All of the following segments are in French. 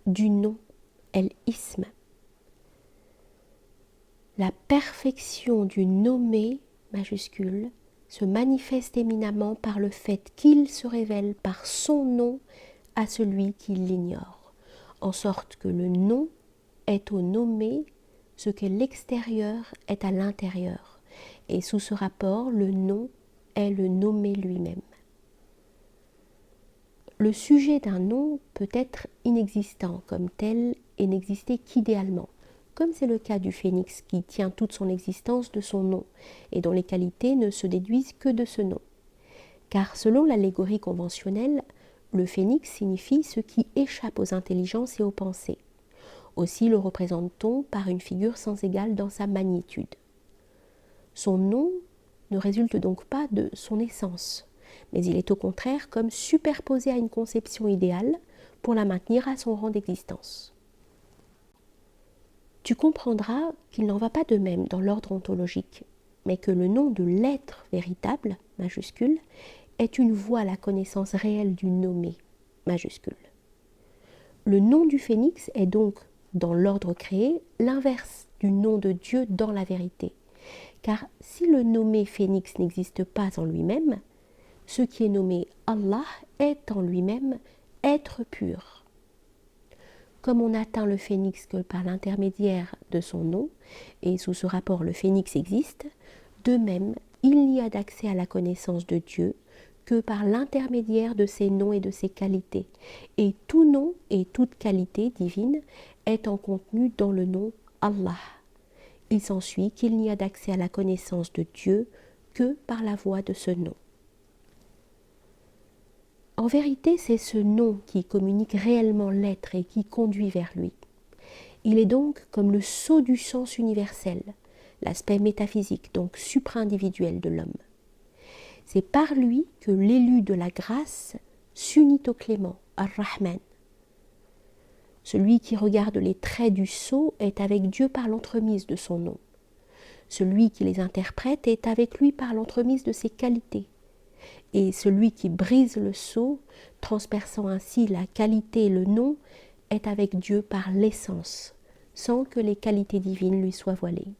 du nom, el-ism. La perfection du nommé, majuscule, se manifeste éminemment par le fait qu'il se révèle par son nom à celui qui l'ignore, en sorte que le nom est au nommé ce que l'extérieur est à l'intérieur, et sous ce rapport, le nom est le nommé lui-même. Le sujet d'un nom peut être inexistant comme tel et n'exister qu'idéalement, comme c'est le cas du phénix qui tient toute son existence de son nom et dont les qualités ne se déduisent que de ce nom. Car selon l'allégorie conventionnelle, le phénix signifie ce qui échappe aux intelligences et aux pensées. Aussi le représente-t-on par une figure sans égale dans sa magnitude. Son nom ne résulte donc pas de son essence, mais il est au contraire comme superposé à une conception idéale pour la maintenir à son rang d'existence. Tu comprendras qu'il n'en va pas de même dans l'ordre ontologique, mais que le nom de l'être véritable, majuscule, est une voie à la connaissance réelle du nommé, majuscule. Le nom du phénix est donc, dans l'ordre créé, l'inverse du nom de Dieu dans la vérité. Car si le nommé phénix n'existe pas en lui-même, ce qui est nommé Allah est en lui-même être pur. Comme on n'atteint le phénix que par l'intermédiaire de son nom, et sous ce rapport le phénix existe, de même, il n'y a d'accès à la connaissance de Dieu que par l'intermédiaire de ses noms et de ses qualités. Et tout nom et toute qualité divine étant contenu dans le nom Allah. Il s'ensuit qu'il n'y a d'accès à la connaissance de Dieu que par la voie de ce nom. En vérité, c'est ce nom qui communique réellement l'être et qui conduit vers lui. Il est donc comme le sceau du sens universel, l'aspect métaphysique, donc supra-individuel de l'homme. C'est par lui que l'élu de la grâce s'unit au clément, Ar-Rahman. Celui qui regarde les traits du sceau est avec Dieu par l'entremise de son nom. Celui qui les interprète est avec lui par l'entremise de ses qualités. Et celui qui brise le sceau, transperçant ainsi la qualité et le nom, est avec Dieu par l'essence, sans que les qualités divines lui soient voilées.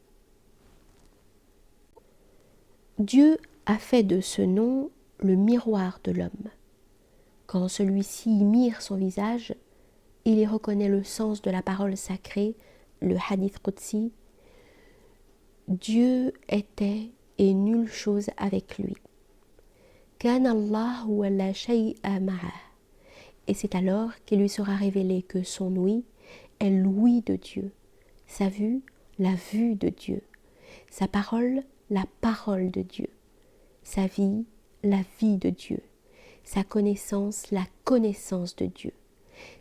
Dieu a fait de ce nom le miroir de l'homme. Quand celui-ci mire son visage, il y reconnaît le sens de la parole sacrée, le hadith Qudsi. Dieu était et nulle chose avec lui. Kana Allahu wa la shay'a ma'ah. Et c'est alors qu'il lui sera révélé que son ouïe est l'ouïe de Dieu, sa vue, la vue de Dieu, sa parole, la parole de Dieu, sa vie, la vie de Dieu, sa connaissance, la connaissance de Dieu,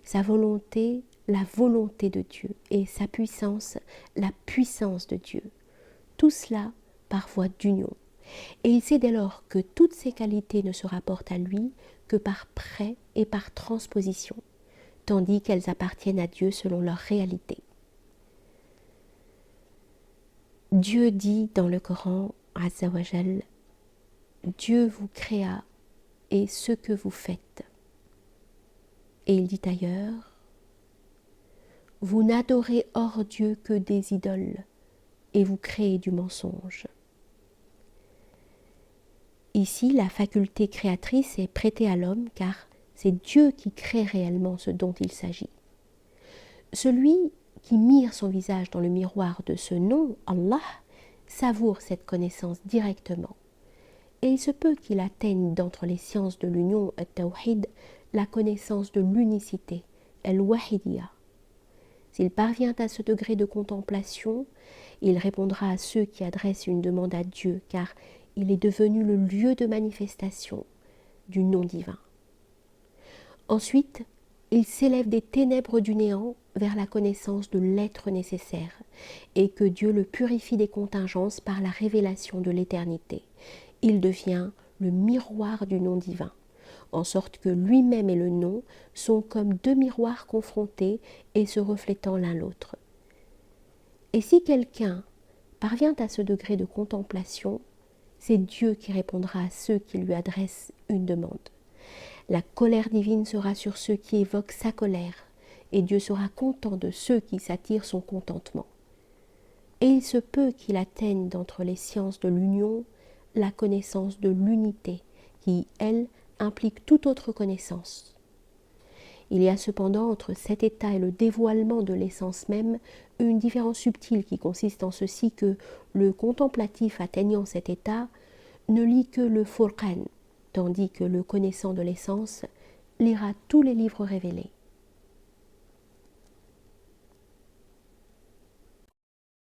sa volonté, la volonté de Dieu, et sa puissance, la puissance de Dieu. Tout cela par voie d'union. Et il sait dès lors que toutes ces qualités ne se rapportent à lui que par prêt et par transposition, tandis qu'elles appartiennent à Dieu selon leur réalité. Dieu dit dans le Coran, Azza wa Jal, Dieu vous créa et ce que vous faites. Et il dit ailleurs, vous n'adorez hors Dieu que des idoles et vous créez du mensonge. Ici, la faculté créatrice est prêtée à l'homme car c'est Dieu qui crée réellement ce dont il s'agit. Celui qui mire son visage dans le miroir de ce nom, Allah, savoure cette connaissance directement. Et il se peut qu'il atteigne d'entre les sciences de l'union, al-Tawhid, la connaissance de l'unicité, al-Wahidiyya. S'il parvient à ce degré de contemplation, il répondra à ceux qui adressent une demande à Dieu, car il est devenu le lieu de manifestation du nom divin. Ensuite, il s'élève des ténèbres du néant vers la connaissance de l'être nécessaire, et que Dieu le purifie des contingences par la révélation de l'éternité. Il devient le miroir du nom divin, en sorte que lui-même et le nom sont comme deux miroirs confrontés et se reflétant l'un l'autre. Et si quelqu'un parvient à ce degré de contemplation, c'est Dieu qui répondra à ceux qui lui adressent une demande. La colère divine sera sur ceux qui évoquent sa colère, et Dieu sera content de ceux qui s'attirent son contentement. Et il se peut qu'il atteigne d'entre les sciences de l'union la connaissance de l'unité, qui, elle, implique toute autre connaissance. Il y a cependant entre cet état et le dévoilement de l'essence même une différence subtile qui consiste en ceci que le contemplatif atteignant cet état ne lit que le Furqan, tandis que le connaissant de l'essence lira tous les livres révélés.